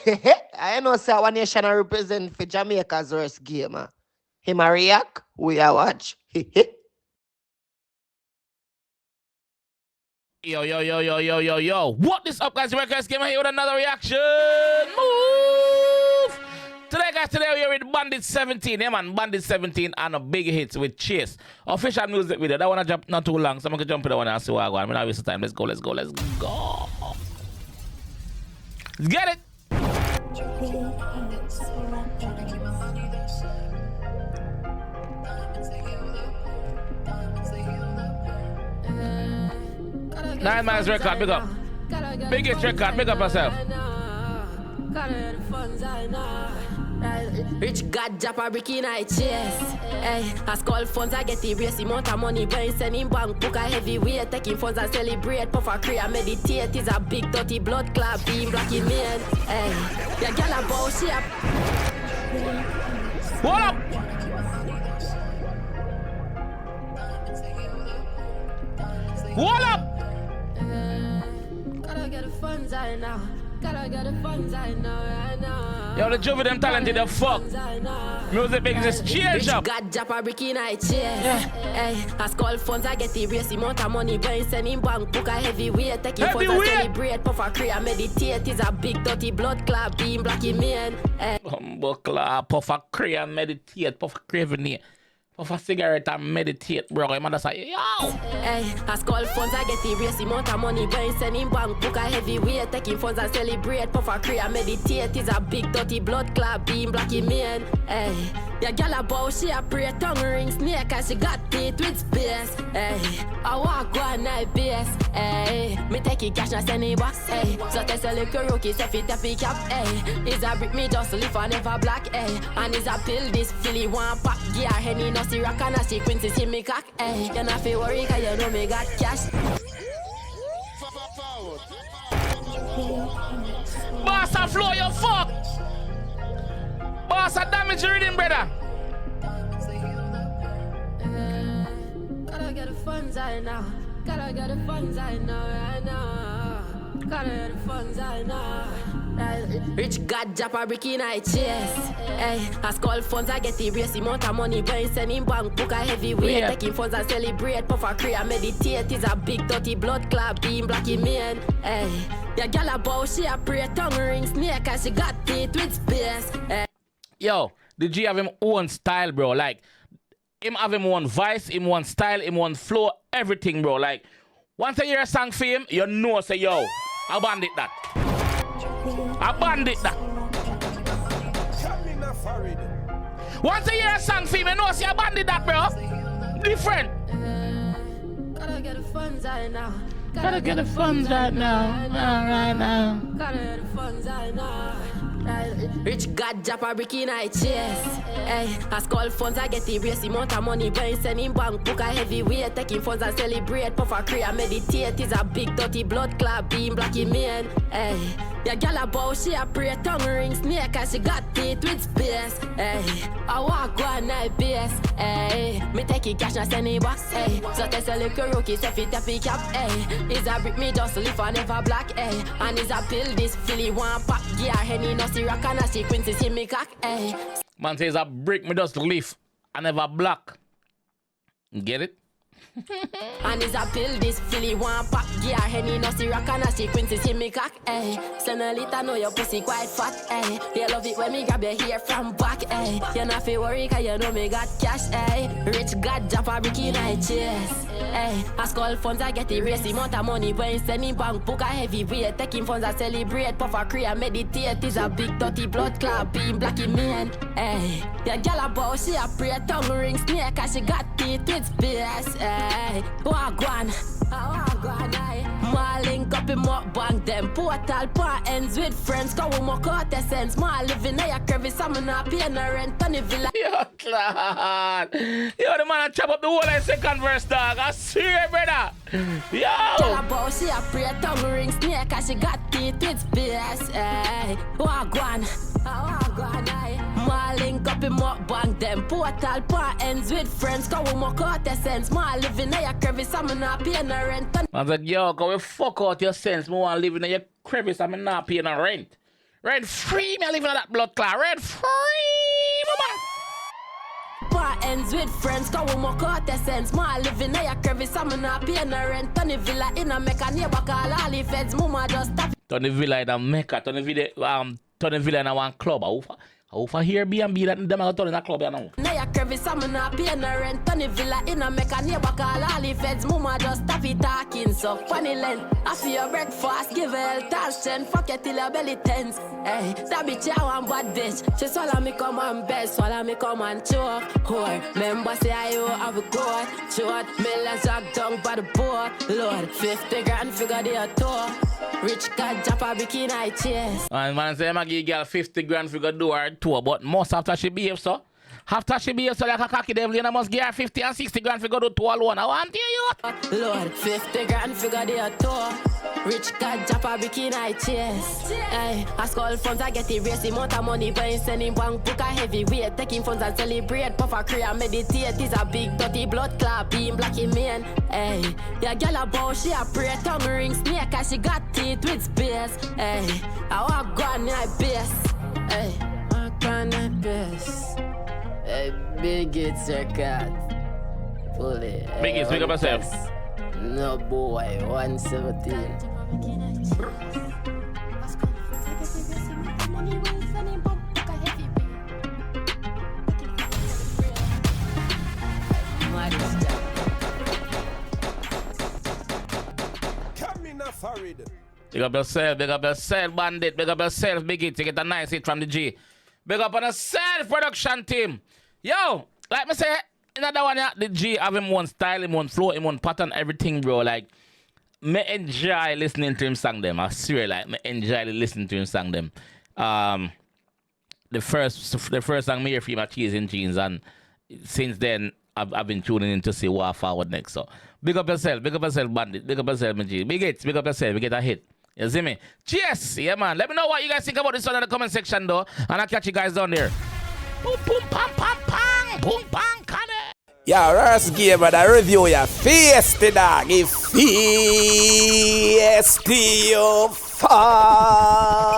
I know say one nation I represent for Jamaica's worst game. Him a react, we a watch. Yo, yo, yo, yo, yo, yo, yo. What is up, guys? JAMAICA'S came here with another reaction. Move! Today we are with Bandit 17. Yeah, man. Bandit 17 and a big hits with Chase. Official music video. That one I jump not too long, so I'm going to jump in the one and see what I go. I'm not wasting time. Let's go, let's go, let's go. Let's get it. Nine Miles record, big up. Biggest record, big up yourself. Rich God Japper Ricky in my chest. Hey, I call funds, I get the race amount of money. Brain sending bank book a heavyweight. Taking funds and celebrate. Puff a create, meditate. Is a big dirty blood clot beam blocking man. Hey, your girl a bow, she a. What up? What up? Gotta get the funds I know. Gotta get the funds I know right now. Yo, the Juvie them talented the fuck. Music business change up. God Japper Ricky in my chest. Hey, I call funds, I get the race amount of money. Brain sending bank book a heavyweight. Taking funds and celebrate. Puff a create, meditate. Is a big dirty blood clot beam blocking man. Buckler, puff a create, meditate. Puff a create. Puff a cigarette and meditate, bro. My mother say, yo! Hey, I call funds, I get the race amount of money. Brain sending bank book a heavyweight. Taking funds and celebrate. Puff a create, meditate. Is a big dirty blood clot beam blocking man. Hey, your girl a bow, she a pray. Tongue ring snake and she got teeth with space. Hey, I walk one night base. Hey, me take it cash and send it back. Hey, so test a little rookie, say fit a pick up. Hey, is a brick me just live and never black. Hey, and is a pill this Philly one pack. Yeah, Henny no see rock and a sequence see me cock. Hey, you not feel worry cause you know me got cash. Boss a flow, you fuck! Boss a damage the rhythm, brother. Gotta get the funds I know. Gotta get the funds I know right now. Gotta get the funds I know. Rich God Japper Ricky in my chest. Hey, I call funds, I get the race amount of money. Brain sending bank book a heavyweight. Yeah. Taking funds and celebrate. Puff a create, meditate. Is a big dirty blood clot beam blocking man. Hey, your girl a bow, she a pray. Tongue ring snake and she got teeth with space. Hey. Yo, the G have him own style, bro. Like, him have him one voice, him one style, him one flow, everything, bro. Like, once I hear a song for him, you know, say, yo, I bandit that. I bandit that. Once I hear a song for him, you know, say, I bandit that, bro. Different. Gotta get the funds I know. Gotta get the funds right now. Right now. Gotta get the funds I know. Rich God Japper Ricky in my chest. Hey, I call funds, I get the race amount of money. Brain sending bank book a heavyweight. Taking funds and celebrate. Puff a create, meditate. Is a big dirty blood clot beam blocking man. Hey, your girl a bow, she a pray. Tongue ring snake and she got teeth with space. Hey, I walk one night base. Hey, me take it cash and send it back. Hey, so test a little rookie, say fit a pick up. Hey, is a brick me just live and never black. Hey, and is a pill this Philly one pack. Yeah, Henny no see rock and a sequence see me cock. Hey. Man says a brick me just live and never black. Get it? And is a pill this Philly one pack. Yeah, Henny no see rock and a sequence see me cock. Hey, Senolita know your pussy quite fat. Hey, you love it when me grab your hair from back. Hey, you not feel worry cause you know me got cash. Hey, Rich God Japper Ricky in my chest. Hey, I call funds, I get the race amount of money. Brain sending bank book a heavyweight. Taking funds, I celebrate. Puff a create, meditate. Is a big dirty blood clot beam blocking man. Hey, your girl a bow, she a pray. Tongue ring snake and she got teeth with space. Hey, wagwan, aye. Ma link up in more bank them. Portal pa ends with friends. Cause we more courtesans. Ma living in your crevice. I'm not paying a rent on the villa. Yo, Claude. Yo, the man a chop up the whole like second verse, dog. I swear, brother. Yo. Tell her about she a pray. Tongue ring snake and she got teeth with space. Hey, wagwan, aye. Ma link up in more bank them. Portal pa ends with friends. Cause we more courtesans. Ma living in your crevice. I'm not paying a rent on. I said, yo, go fuck out your sense. I want to live in your crevice. I'm not paying a rent. Red free, me living on that blood clot. Red free, mama. Part ends with friends, cause we more courtesans. Ma living in your crevice, I'm not paying no rent. Tony Villa in a Mecca, neighbor call all the feds. Mama just stop. Tony Villa in a Mecca, Tony Villa in a one club. How for here B&B that them are turn in a club, you know. Now your crevice, I'm not paying no rent. Tony Villa in a Mecca, neighbor call all the feds. Mama just stop it talking, so funny length. After your breakfast, give her health and strength. Fuck you till your belly tense. Hey, that bitch, I want bad bitch. She swallow me come and best, swallow me come and choke. Whore, member say I owe have a court. Short, millions jack down by the boat. Lord, 50 grand figure the tour. Rich cat drop a bikini I chase. And man say I give girl 50 grand figure do her tour, but most after she behave so. After she behaves so like a cocky devil, you must give her 50 and 60 grand figure do tour alone. I want you. Lord, 50 grand figure the tour. Rich cat drop a bikini I chase. Hey, I skull funds I get the race amount of money when sending bank book a heavy weight. Taking funds and celebrate, puff a career, meditate. Is a big dirty blood clot, being black in man. Hey, yeah, girl a bow, she a pray, tongue ring snake, cause she got teeth with space. Hey, I walk on my base. Hey, walk on my base. Hey, big Hitz your cat. Pull it. Big Hitz, pick up yourself. No boy, 117. Big up yourself, Bandit. Big up yourself, Big Hitz. You get a nice hit from the G. Big up on the self-production team. Yo, like me say, another one, yeah, the G have him one style, him one flow, him one pattern, everything, bro. Like, me enjoy listening to him sing them. I swear, like, me enjoy listening to him sing them. The first song me hear from him, Cheese and Jeans, and since then, I've been tuning in to see what forward next. So, big up yourself, Bandit. Big up yourself, my G. Big Hitz, big up yourself. We get a hit. You see me? Cheers! Yeah, man. Let me know what you guys think about this one in the comment section, though. And I'll catch you guys down there. Boom, boom, pam, pam, pam. Boom, bang, can it? Yeah, Rars game, but I review your feisty dog. If feisty, you fall.